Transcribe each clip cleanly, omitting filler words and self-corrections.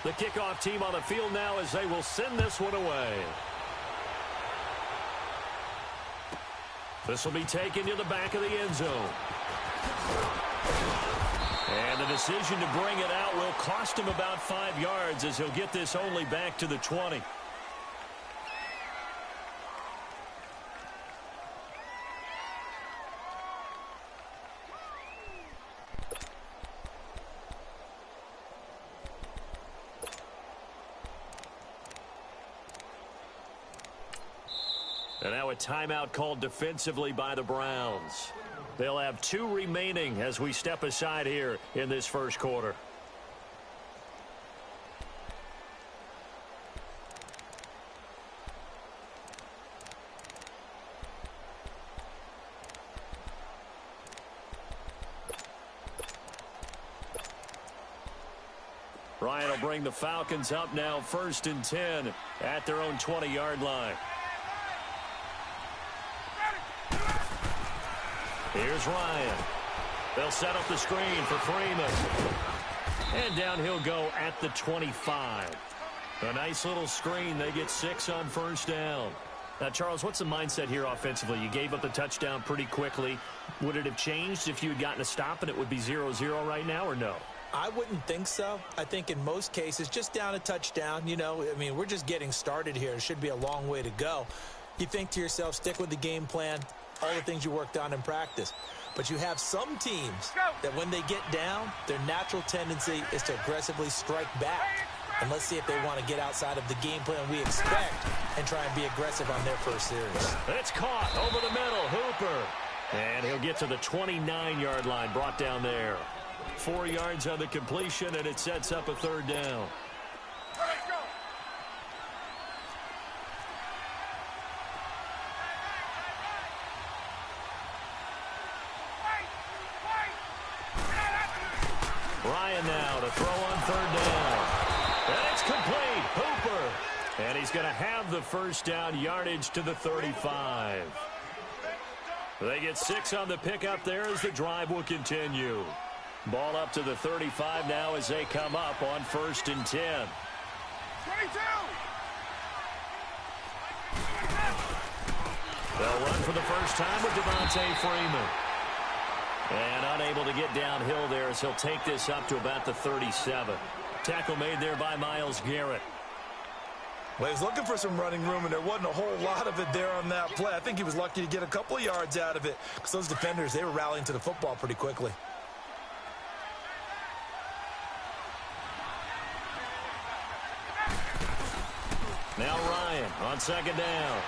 The kickoff team on the field now as they will send this one away. This will be taken to the back of the end zone. And the decision to bring it out will cost him about 5 yards as he'll get this only back to the 20. And now a timeout called defensively by the Browns. They'll have 2 remaining as we step aside here in this first quarter. Ryan will bring the Falcons up now 1st and 10 at their own 20-yard line. Here's Ryan. They'll set up the screen for Freeman. And down he'll go at the 25. A nice little screen. They get 6 on 1st down. Now, Charles, what's the mindset here offensively? You gave up the touchdown pretty quickly. Would it have changed if you had gotten a stop and it would be 0-0 right now, or no? I wouldn't think so. I think in most cases, just down a touchdown, you know, I mean, we're just getting started here. It should be a long way to go. You think to yourself, stick with the game plan, all the things you worked on in practice. But you have some teams that when they get down, their natural tendency is to aggressively strike back. And let's see if they want to get outside of the game plan we expect and try and be aggressive on their first series. It's caught over the middle, Hooper. And he'll get to the 29-yard line, brought down there. 4 yards on the completion, and it sets up a 3rd down. Ryan now to throw on 3rd down. And it's complete. Hooper. And he's going to have the 1st down, yardage to the 35. They get 6 on the pickup there as the drive will continue. Ball up to the 35 now as they come up on 1st and 10. 22. They'll run for the first time with Devontae Freeman. And unable to get downhill there as he'll take this up to about the 37. Tackle made there by Myles Garrett. Well, he was looking for some running room, and there wasn't a whole lot of it there on that play. I think he was lucky to get a couple of yards out of it because those defenders, they were rallying to the football pretty quickly. Now Ryan on 2nd down.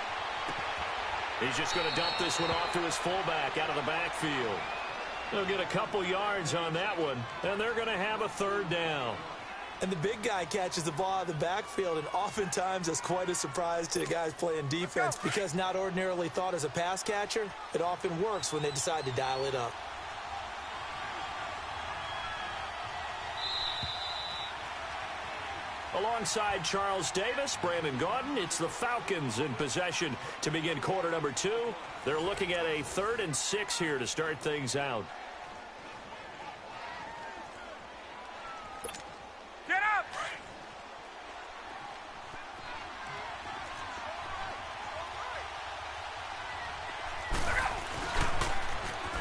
He's just going to dump this one off to his fullback out of the backfield. They'll get a couple yards on that one, and they're going to have a 3rd down. And the big guy catches the ball out of the backfield, and oftentimes that's quite a surprise to the guys playing defense because not ordinarily thought as a pass catcher, it often works when they decide to dial it up. Alongside Charles Davis, Brandon Gaudin, it's the Falcons in possession to begin quarter number 2. They're looking at a 3rd and 6 here to start things out. Get up!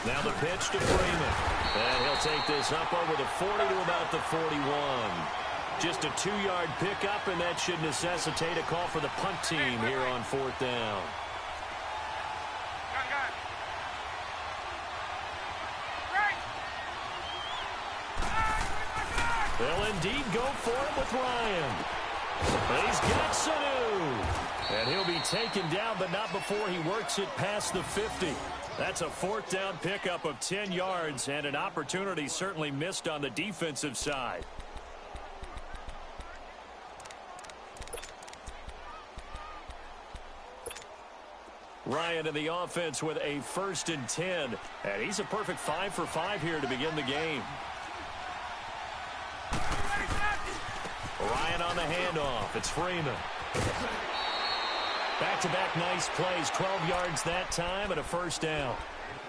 Now the pitch to Freeman. And he'll take this up over the 40 to about the 41. Just a 2-yard pickup, and that should necessitate a call for the punt team here on 4th down. They'll indeed go for him with Ryan. He's got Sanu. And he'll be taken down, but not before he works it past the 50. That's a 4th down pickup of 10 yards, and an opportunity certainly missed on the defensive side. Ryan in the offense with a 1st and 10. And he's a perfect 5 for 5 here to begin the game. Ryan on the handoff. It's Freeman. Back-to-back nice plays. 12 yards that time and a 1st down.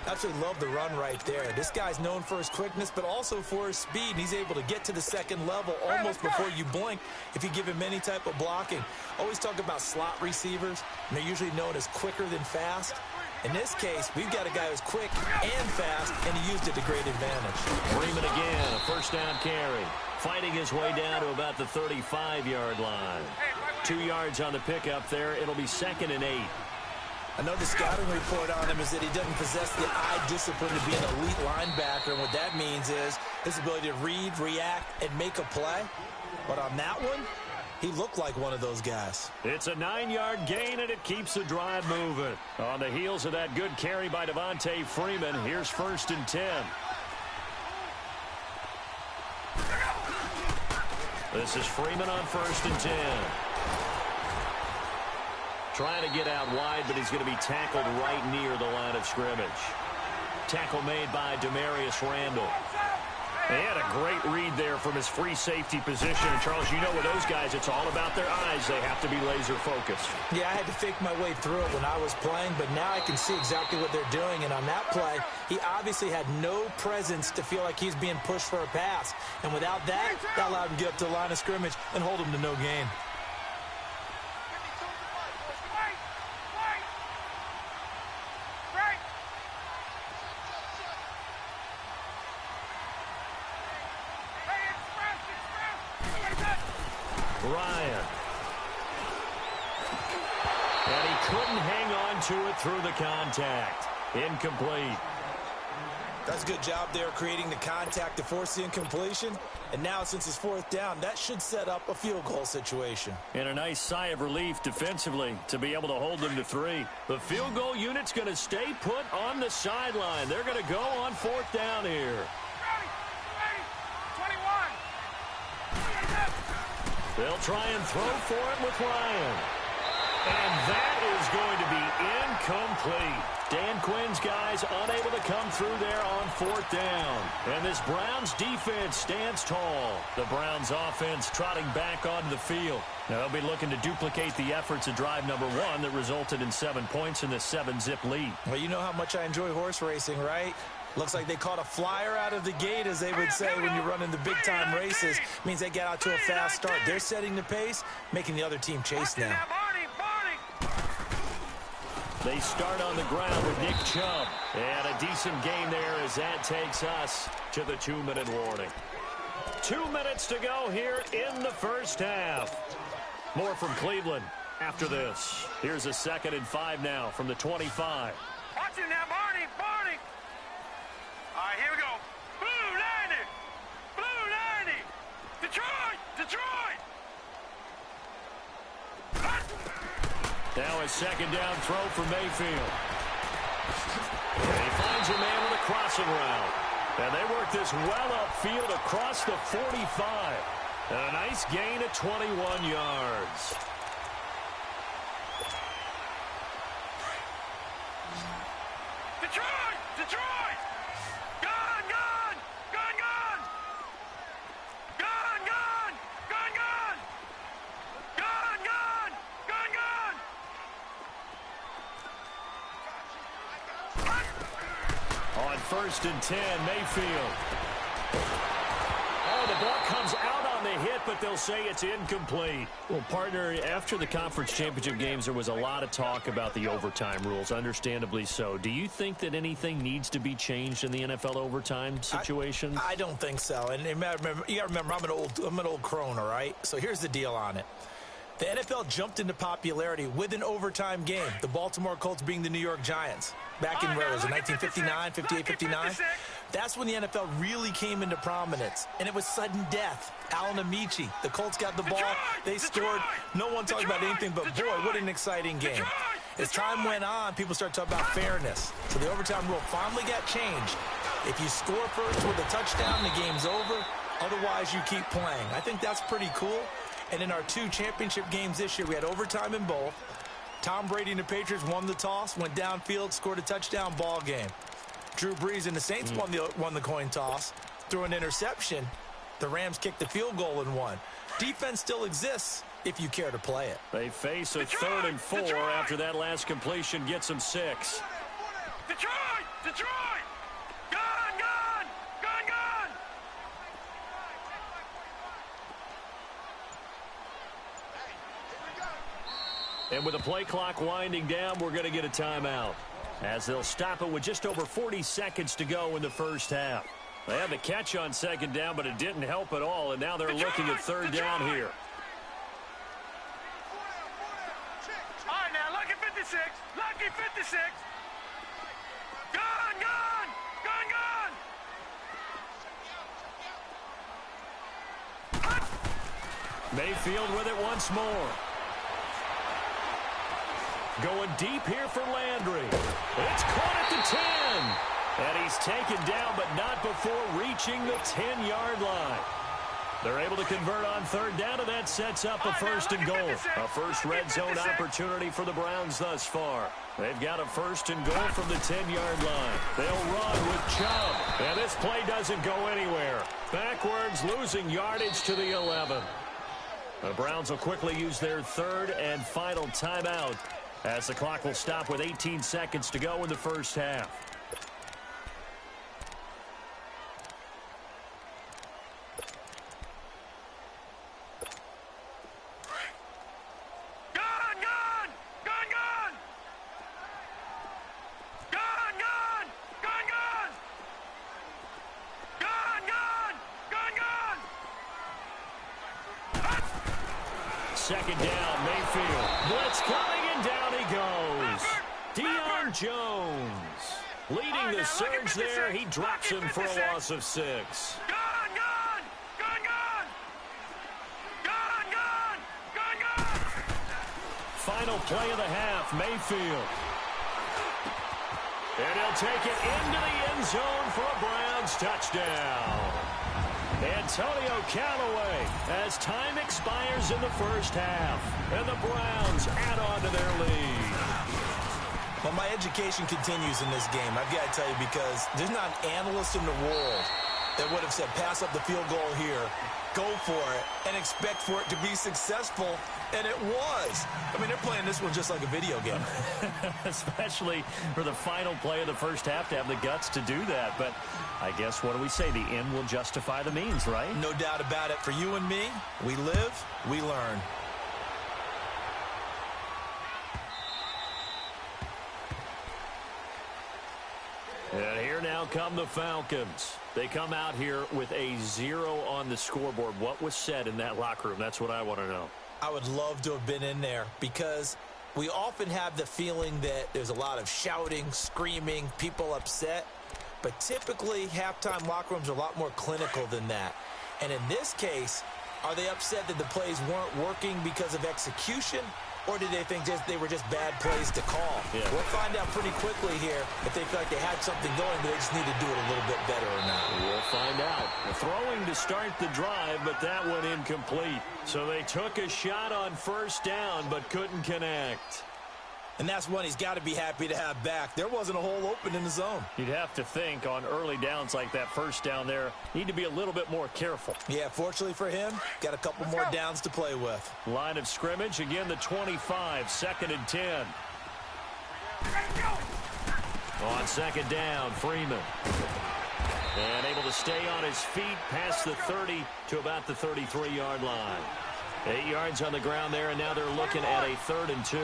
Absolutely love the run right there. This guy's known for his quickness, but also for his speed. And he's able to get to the second level almost before you blink if you give him any type of blocking. Always talk about slot receivers, and they're usually known as quicker than fast. In this case, we've got a guy who's quick and fast, and he used it to great advantage. Freeman again, a first down carry. Fighting his way down to about the 35-yard line. 2 yards on the pickup there. It'll be 2nd and 8. I know the scouting report on him is that he doesn't possess the eye discipline to be an elite linebacker, and what that means is his ability to read, react, and make a play. But on that one, he looked like one of those guys. It's a 9-yard gain, and it keeps the drive moving. On the heels of that good carry by Devontae Freeman, here's 1st and 10. This is Freeman on 1st and 10. Trying to get out wide, but he's going to be tackled right near the line of scrimmage. Tackle made by Demarius Randall. They had a great read there from his free safety position. And Charles, you know with those guys, it's all about their eyes. They have to be laser focused. Yeah, I had to fake my way through it when I was playing, but now I can see exactly what they're doing. And on that play, he obviously had no presence to feel like he's being pushed for a pass. And without that, that allowed him to get up to the line of scrimmage and hold him to no gain. Ryan. And he couldn't hang on to it through the contact. Incomplete. That's a good job there creating the contact to force the incompletion. And now since it's 4th down, that should set up a field goal situation. And a nice sigh of relief defensively to be able to hold them to 3. The field goal unit's going to stay put on the sideline. They're going to go on 4th down here. They'll try and throw for it with Ryan. And that is going to be incomplete. Dan Quinn's guys unable to come through there on 4th down. And this Browns defense stands tall. The Browns offense trotting back onto the field. Now they'll be looking to duplicate the efforts of drive number 1 that resulted in 7 points in this 7-zip lead. Well, you know how much I enjoy horse racing, right? Looks like they caught a flyer out of the gate, as they would say when you're running the big-time races. Means they get out to a fast start. They're setting the pace, making the other team chase now. They start on the ground with Nick Chubb. And a decent game there as that takes us to the 2-minute warning. 2 minutes to go here in the first half. More from Cleveland after this. Here's a 2nd and 5 now from the 25. Watch him now, Barney, Barney. All right, here we go. Blue 90. Blue 90. Detroit, Detroit. Now a 2nd down throw for Mayfield. And he finds a man with a crossing route. And they work this well upfield across the 45. And a nice gain of 21 yards. Detroit, Detroit. Gone, gone, gone, gone. Gone, gone, gone, gone. Gone, gone, gone, gone. On 1st and 10, Mayfield. Oh, the ball comes out on the hit, but they'll say it's incomplete. Well, partner, after the conference championship games, there was a lot of talk about the overtime rules, understandably so. Do you think that anything needs to be changed in the NFL overtime situation? I don't think so. And you got to remember, I'm an old crone, all right? So here's the deal on it. The NFL jumped into popularity with an overtime game, the Baltimore Colts being the New York Giants. Back in, where was it, 1959, 58, 59? That's when the NFL really came into prominence, and it was sudden death. Alan Amici, the Colts got the ball, they scored. No one talked about anything but, boy, what an exciting game. As time went on, people started talking about fairness. So the overtime rule finally got changed. If you score first with a touchdown, the game's over. Otherwise, you keep playing. I think that's pretty cool. And in our 2 championship games this year, we had overtime in both. Tom Brady and the Patriots won the toss, went downfield, scored a touchdown, ball game. Drew Brees and the Saints won the coin toss, threw an interception. The Rams kicked the field goal and won. Defense still exists if you care to play it. They face a 3rd and 4 after that last completion gets them 6. Detroit, Detroit! Gone, gone! Gone, gone! And with the play clock winding down, we're going to get a timeout, as they'll stop it with just over 40 seconds to go in the first half. They had the catch on second down, but it didn't help at all, and now they're looking at third down here. All right, now, lucky 56. Lucky 56. Gone, gone! Gone, gone! Mayfield with it once more. Going deep here for Landry. It's caught at the 10. And he's taken down, but not before reaching the 10-yard line. They're able to convert on third down, and that sets up a first and goal. A first red zone opportunity for the Browns thus far. They've got a first and goal from the 10-yard line. They'll run with Chubb. And this play doesn't go anywhere. Backwards, losing yardage to the 11. The Browns will quickly use their third and final timeout, as the clock will stop with 18 seconds to go in the first half. Gone, gone! Gone, gone! Gone, gone! Gone, gone! Gone, gone! Gone, gone! Second down, Mayfield. Blitz coming, and down he goes. Deion Jones leading the surge there. He drops him for a loss of 6. Gone, gone! Gone, gone! Gone, gone! Gone, gone! Final play of the half, Mayfield. And he'll take it into the end zone for a Browns touchdown. Antonio Callaway, as time expires in the first half, and the Browns add on to their lead. Well, my education continues in this game, I've got to tell you, because there's not an analyst in the world that would have said pass up the field goal here, go for it, and expect for it to be successful, and it was. I mean, they're playing this one just like a video game. Especially for the final play of the first half to have the guts to do that. But I guess, what do we say? The end will justify the means, right? No doubt about it. For you and me, we live, we learn. And here now come the Falcons. They come out here with a 0 on the scoreboard. What was said in that locker room? That's what I want to know. I would love to have been in there, because we often have the feeling that there's a lot of shouting, screaming, people upset. But typically, halftime locker rooms are a lot more clinical than that. And in this case, are they upset that the plays weren't working because of execution? Or did they think they were just bad plays to call? Yeah. We'll find out pretty quickly here if they feel like they had something going, but they just need to do it a little bit better or not. We'll find out. Throwing to start the drive, but that one incomplete. So they took a shot on first down, but couldn't connect. And that's one he's got to be happy to have back. There wasn't a hole open in the zone. You'd have to think on early downs like that first down there, need to be a little bit more careful. Yeah, fortunately for him, got a couple more downs to play with. Line of scrimmage, again the 25, 2nd and 10. On second down, Freeman. And able to stay on his feet past the 30 to about the 33-yard line. 8 yards on the ground there, and now they're looking at a 3rd and 2.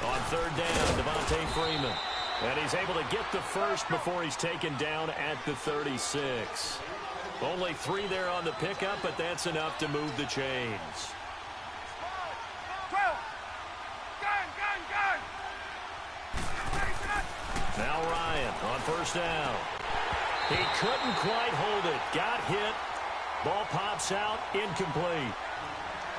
On third down, Devontae Freeman. And he's able to get the first before he's taken down at the 36. Only 3 there on the pickup, but that's enough to move the chains. 12. Gun. Now Ryan on first down. He couldn't quite hold it. Got hit. Ball pops out. Incomplete.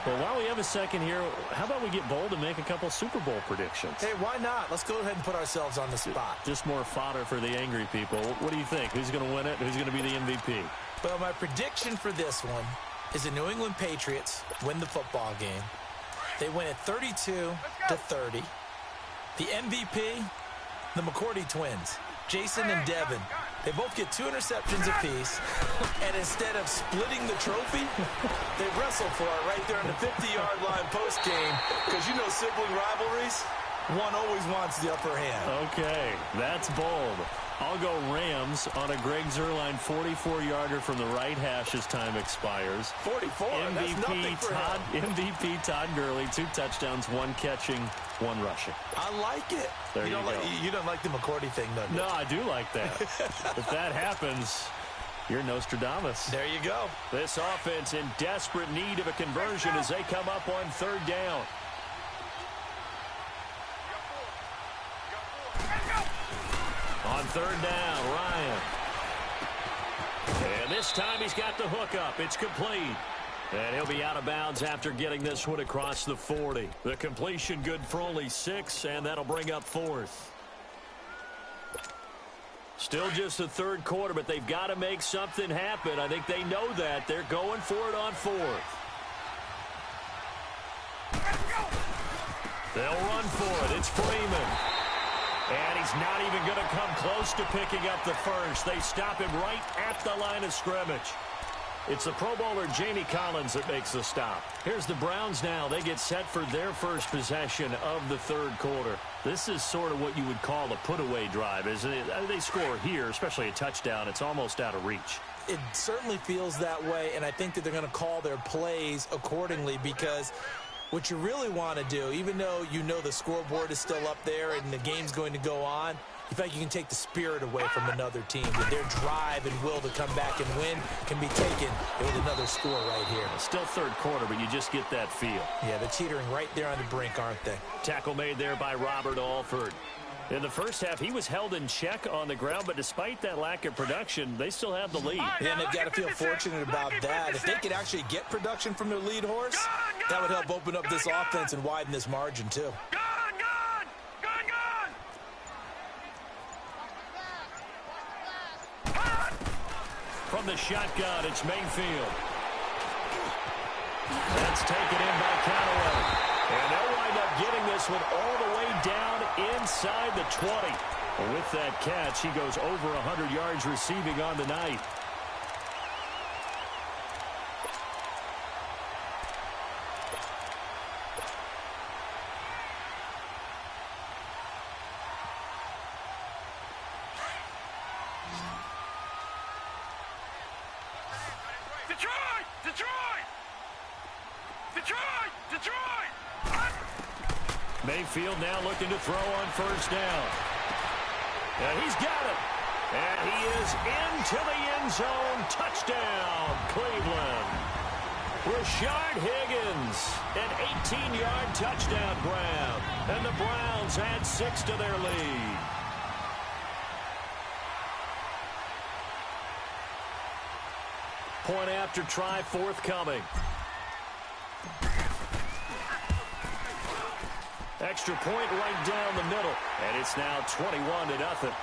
Well, while we have a second here, how about we get bold and make a couple Super Bowl predictions? Hey, why not? Let's go ahead and put ourselves on the spot. Just more fodder for the angry people. What do you think? Who's going to win it? Who's going to be the MVP? Well, my prediction for this one is the New England Patriots win the football game. They win it 32-30. The MVP, the McCourty twins, Jason and Devin. They both get 2 interceptions apiece, and instead of splitting the trophy, they wrestle for it right there on the 50-yard line post-game, because you know sibling rivalries, One always wants the upper hand. Okay, that's bold. I'll go Rams on a Greg Zuerlein 44-yarder from the right hash as time expires. 44, that's nothing for him. MVP Todd Gurley, 2 touchdowns, 1 catching, 1 rushing. I like it. There you go. You don't like the McCourty thing, though. No, I do like that. If that happens, you're Nostradamus. There you go. This offense in desperate need of a conversion as they come up on 3rd down. On 3rd down, Ryan. And this time he's got the hook up. It's complete. And he'll be out of bounds after getting this one across the 40. The completion good for only 6, and that'll bring up 4th. Still just the 3rd quarter, but they've got to make something happen. I think they know that. They're going for it on 4th. They'll run for it. It's Freeman. And he's not even going to come close to picking up the first. They stop him right at the line of scrimmage. It's the Pro Bowler Jamie Collins that makes the stop. Here's the Browns now. They get set for their first possession of the 3rd quarter. This is sort of what you would call a put-away drive, isn't it? They score here, especially a touchdown. It's almost out of reach. It certainly feels that way, and I think that they're going to call their plays accordingly because what you really want to do, even though you know the scoreboard is still up there and the game's going to go on, you feel like you can take the spirit away from another team. That their drive and will to come back and win can be taken with another score right here. Still 3rd quarter, but you just get that feel. Yeah, they're teetering right there on the brink, aren't they? Tackle made there by Robert Alford. In the first half, he was held in check on the ground, but despite that lack of production, they still have the lead. And they've got to feel fortunate about that. If they could actually get production from their lead horse, that would help open up this offense and widen this margin, too. From the shotgun, it's Mayfield. That's taken in by Callaway. And they'll wind up getting this one all the way down inside the 20. And with that catch, he goes over 100 yards receiving on the night. Detroit! Detroit! Detroit! Detroit! Mayfield now looking to throw on 1st down. And he's got it. And he is into the end zone. Touchdown, Cleveland. Rashard Higgins, an 18-yard touchdown grab. And the Browns add 6 to their lead. Point after try forthcoming. Extra point right down the middle. And it's now 21-0.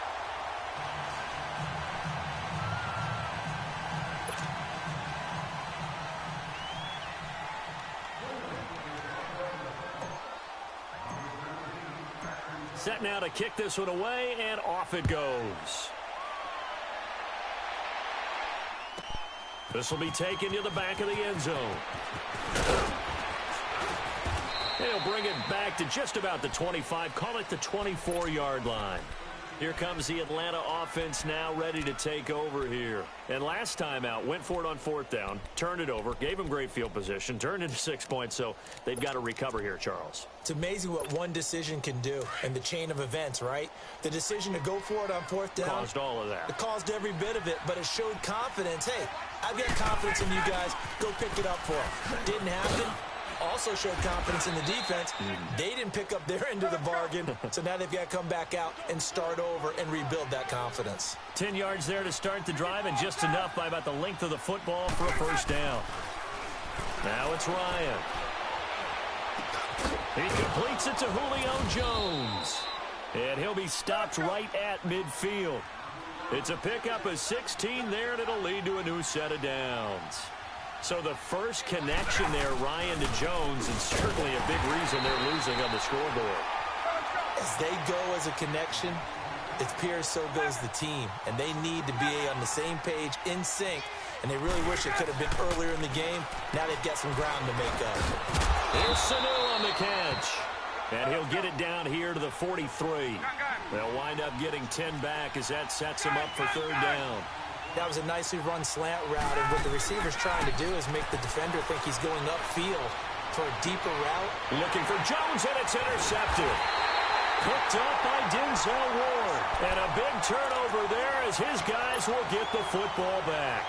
Set now to kick this one away, and off it goes. This will be taken to the back of the end zone. He'll bring it back to just about the 25, call it the 24-yard line. Here comes the Atlanta offense now ready to take over here. And last time out, went for it on 4th down, turned it over, gave him great field position, turned into 6 points, so they've got to recover here, Charles. It's amazing what one decision can do in the chain of events, right? The decision to go for it on 4th down. Caused all of that. It caused every bit of it, but it showed confidence. Hey, I've got confidence in you guys. Go pick it up for them. Didn't happen. Also showed confidence in the defense. They didn't pick up their end of the bargain, so now they've got to come back out and start over and rebuild that confidence. 10 yards there to start the drive, and just enough by about the length of the football for a 1st down. Now it's Ryan. He completes it to Julio Jones. And he'll be stopped right at midfield. It's a pickup of 16 there, and it'll lead to a new set of downs. So the first connection there, Ryan to Jones, and certainly a big reason they're losing on the scoreboard. As they go as a connection, it appears so goes the team. And they need to be on the same page, in sync. And they really wish it could have been earlier in the game. Now they've got some ground to make up. Here's Sanu on the catch. And he'll get it down here to the 43. They'll wind up getting 10 back as that sets him up for third down. That was a nicely run slant route, and what the receiver's trying to do is make the defender think he's going upfield for a deeper route. Looking for Jones, and it's intercepted. Picked up by Denzel Ward. And a big turnover there as his guys will get the football back.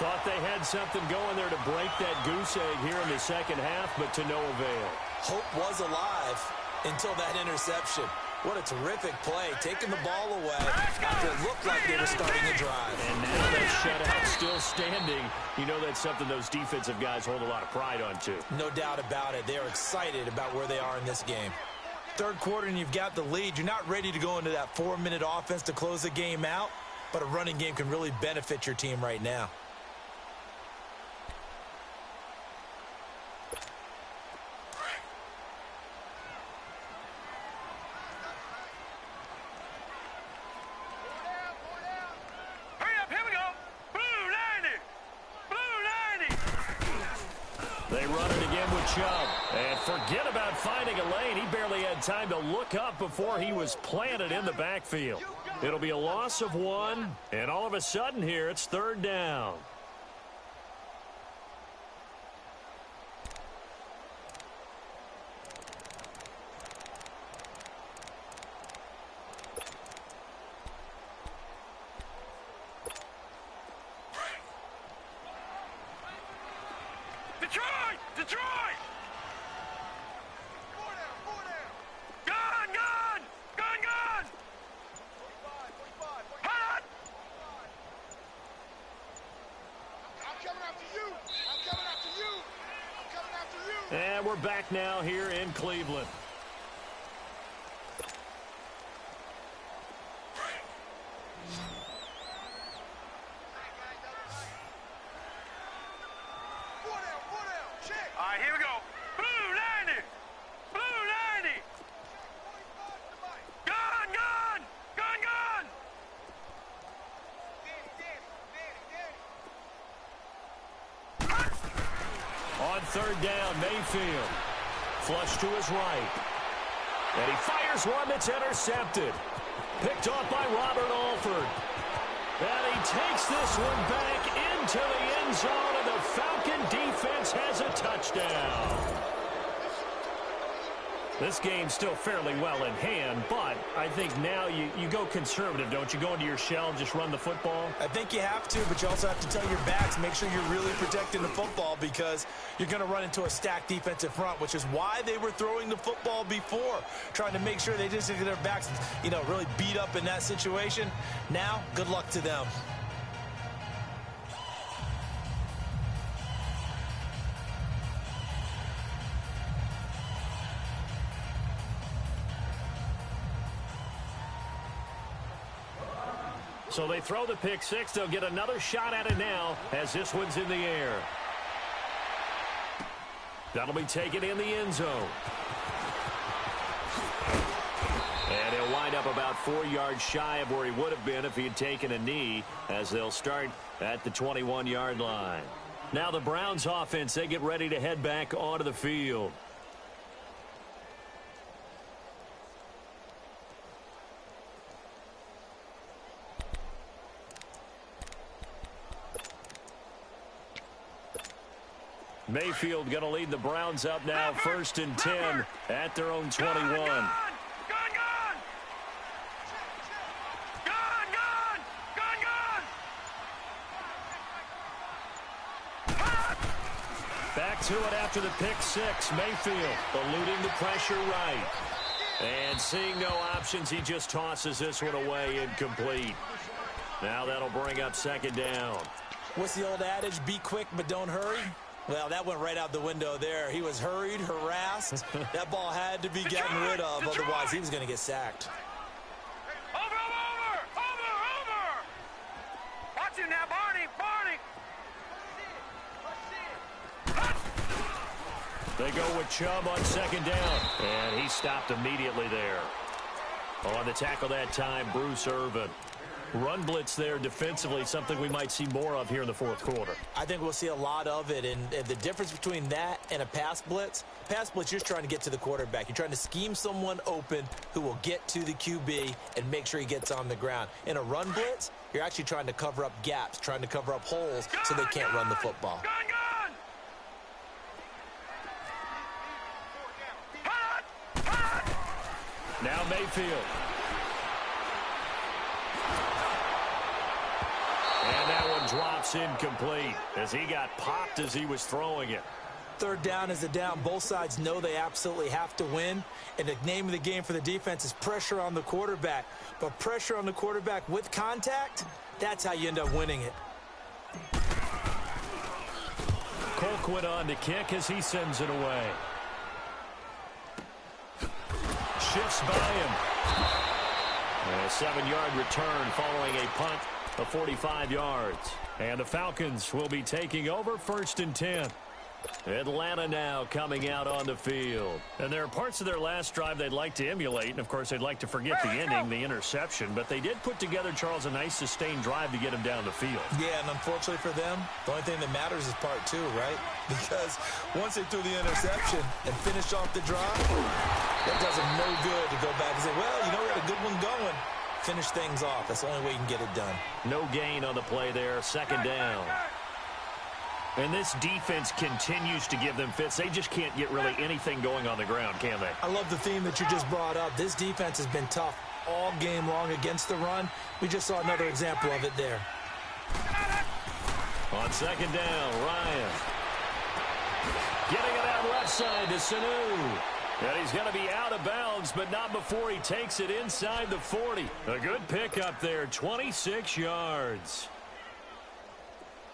Thought they had something going there to break that goose egg here in the second half, but to no avail. Hope was alive until that interception. What a terrific play, taking the ball away after it looked like they were starting a drive. And now that shutout still standing. You know that's something those defensive guys hold a lot of pride on, too. No doubt about it. They're excited about where they are in this game. Third quarter and you've got the lead. You're not ready to go into that 4-minute offense to close the game out, but a running game can really benefit your team right now. And forget about finding a lane. He barely had time to look up before he was planted in the backfield. It'll be a loss of 1, and all of a sudden here it's third down. Detroit! Detroit! And we're back now here in Cleveland. All right, here we go. Blue 90! Blue 90! Gun, gun! Gun, gun! On third down, Mayfield. Flush to his right. And he fires one that's intercepted. Picked off by Robert Alford. And he takes this one back into the end zone, and the Falcon defense has a touchdown. This game's still fairly well in hand, but I think now you go conservative, don't you? Go into your shell and just run the football? I think you have to, but you also have to tell your backs, make sure you're really protecting the football because you're going to run into a stacked defensive front, which is why they were throwing the football before, trying to make sure they just get their backs, really beat up in that situation. Now, good luck to them. So they throw the pick six. They'll get another shot at it now as this one's in the air. That'll be taken in the end zone. And he'll wind up about 4 yards shy of where he would have been if he had taken a knee, as they'll start at the 21-yard line. Now the Browns offense, they get ready to head back onto the field. Mayfield going to lead the Browns up now, 1st and 10 at their own 21. Gun! Back to it after the pick six. Mayfield eluding the pressure right. And seeing no options, he just tosses this one away incomplete. Now that'll bring up second down. What's the old adage? Be quick, but don't hurry. Well, that went right out the window there. He was hurried, harassed. That ball had to be gotten rid of, otherwise he was going to get sacked. Over! Watch him now, Barney! They go with Chubb on second down. And he stopped immediately there. On the tackle that time, Bruce Irvin. Run blitz there defensively, something we might see more of here in the fourth quarter. I think we'll see a lot of it, and the difference between that and a pass blitz, you're just trying to get to the quarterback. You're trying to scheme someone open who will get to the QB and make sure he gets on the ground. In a run blitz, you're actually trying to cover up gaps, trying to cover up holes so they can't run the football. Now Mayfield. And that one drops incomplete as he got popped as he was throwing it. Third down is a down. Both sides know they absolutely have to win. And the name of the game for the defense is pressure on the quarterback. But pressure on the quarterback with contact, that's how you end up winning it. Colquitt on to kick as he sends it away. Shifts by him. A 7-yard return following a punt of 45 yards. And the Falcons will be taking over 1st and 10. Atlanta now coming out on the field. And there are parts of their last drive they'd like to emulate. And, of course, they'd like to forget the ending, the interception. But they did put together, Charles, a nice sustained drive to get him down the field. Yeah, and unfortunately for them, the only thing that matters is part 2, right? Because once they threw the interception and finished off the drive, that does them no good to go back and say, well, you know, we had a good one going. Finish things off. That's the only way you can get it done. No gain on the play there. 2nd down. And this defense continues to give them fits. They just can't get really anything going on the ground, can they? I love the theme that you just brought up. This defense has been tough all game long against the run. We just saw another example of it there. On 2nd down, Ryan. Getting it out left side to Sanu. And he's going to be out of bounds, but not before he takes it inside the 40. A good pickup there, 26 yards.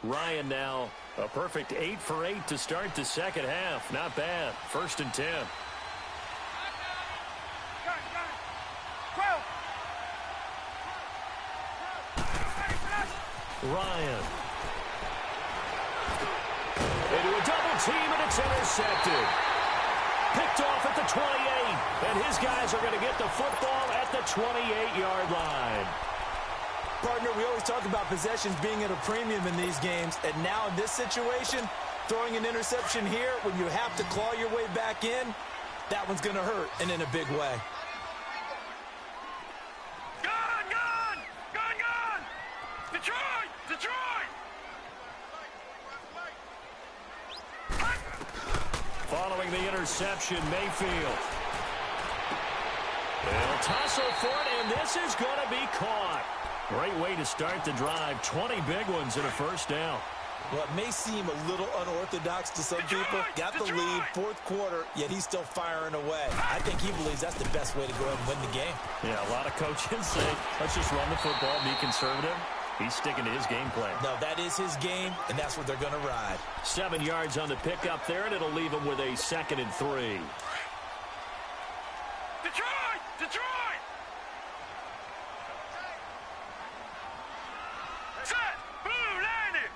Ryan now a perfect 8 for 8 to start the second half. Not bad. 1st and 10. Ryan. Into a double team, and it's intercepted. Picked off at the 28, and his guys are going to get the football at the 28-yard line. Partner, we always talk about possessions being at a premium in these games, and now in this situation, throwing an interception here when you have to claw your way back in, that one's going to hurt, and in a big way. Gone! Detroit! Following the interception, Mayfield. They'll tussle for it, and this is going to be caught. Great way to start the drive. 20 big ones and a 1st down. Well, it may seem a little unorthodox to some people. Got the lead, 4th quarter, yet he's still firing away. I think he believes that's the best way to go ahead and win the game. Yeah, a lot of coaches say, let's just run the football, be conservative. He's sticking to his game plan. No, that is his game, and that's what they're going to ride. 7 yards on the pickup there, and it'll leave him with a 2nd and 3. Detroit! Set! Blue 90!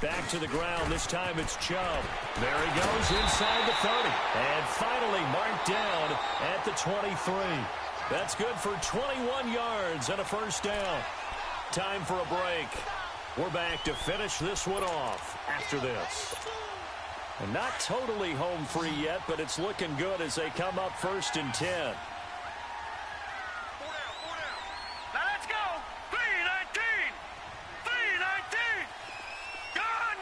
Back to the ground. This time it's Chubb. There he goes inside the 30. And finally marked down at the 23. That's good for 21 yards and a 1st down. Time for a break. We're back to finish this one off after this. And not totally home free yet, but it's looking good as they come up 1st and 10. Now let's go! 3-19! Gone!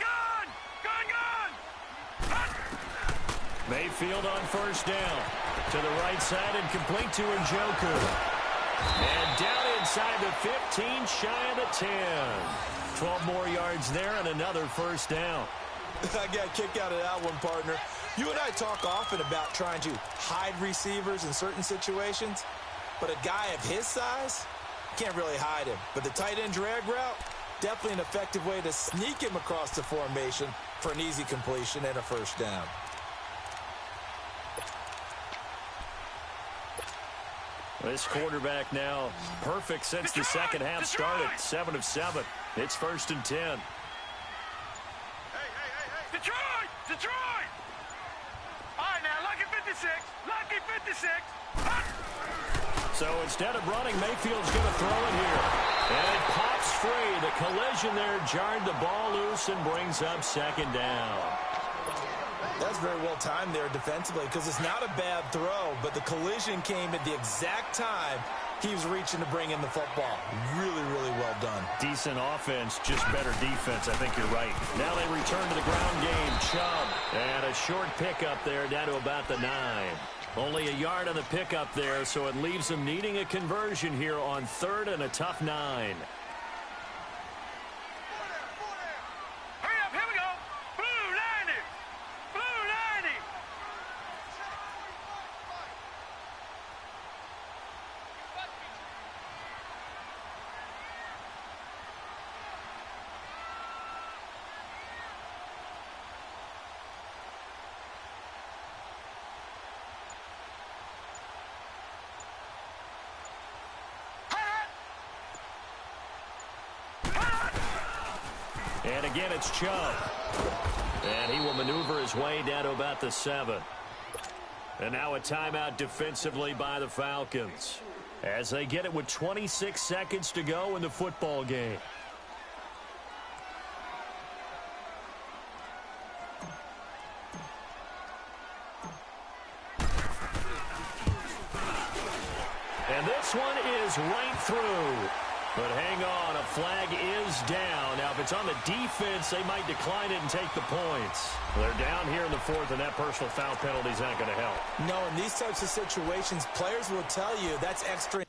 Mayfield on 1st down. To the right side and complete to Njoku. And down inside the 15, shy of the 10. 12 more yards there and another 1st down. I got a kick out of that one, partner. You and I talk often about trying to hide receivers in certain situations, but a guy of his size, can't really hide him. But the tight end drag route, definitely an effective way to sneak him across the formation for an easy completion and a 1st down. This quarterback now perfect since the second half started. 7 of 7. It's 1st and 10. Detroit! All right, 56. Lucky 56. So instead of running, Mayfield's going to throw it here. And it pops free. The collision there jarred the ball loose and brings up second down. That's very well timed there defensively because it's not a bad throw, but the collision came at the exact time he was reaching to bring in the football. Really, really well done. Decent offense, just better defense. I think you're right. Now they return to the ground game. Chubb. And a short pickup there down to about the 9. Only a yard on the pickup there, so it leaves them needing a conversion here on 3rd and a tough 9. Hurry up, here we go. Blue 90. Blue 90. And again, it's Chubb. And he will maneuver his way down to about the 7. And now a timeout defensively by the Falcons as they get it with 26 seconds to go in the football game. And this one is right through. But hang on, a flag is down. Now, if it's on the defense, they might decline it and take the points. They're down here in the 4th, and that personal foul penalty is not going to help. No, in these types of situations, players will tell you that's extra.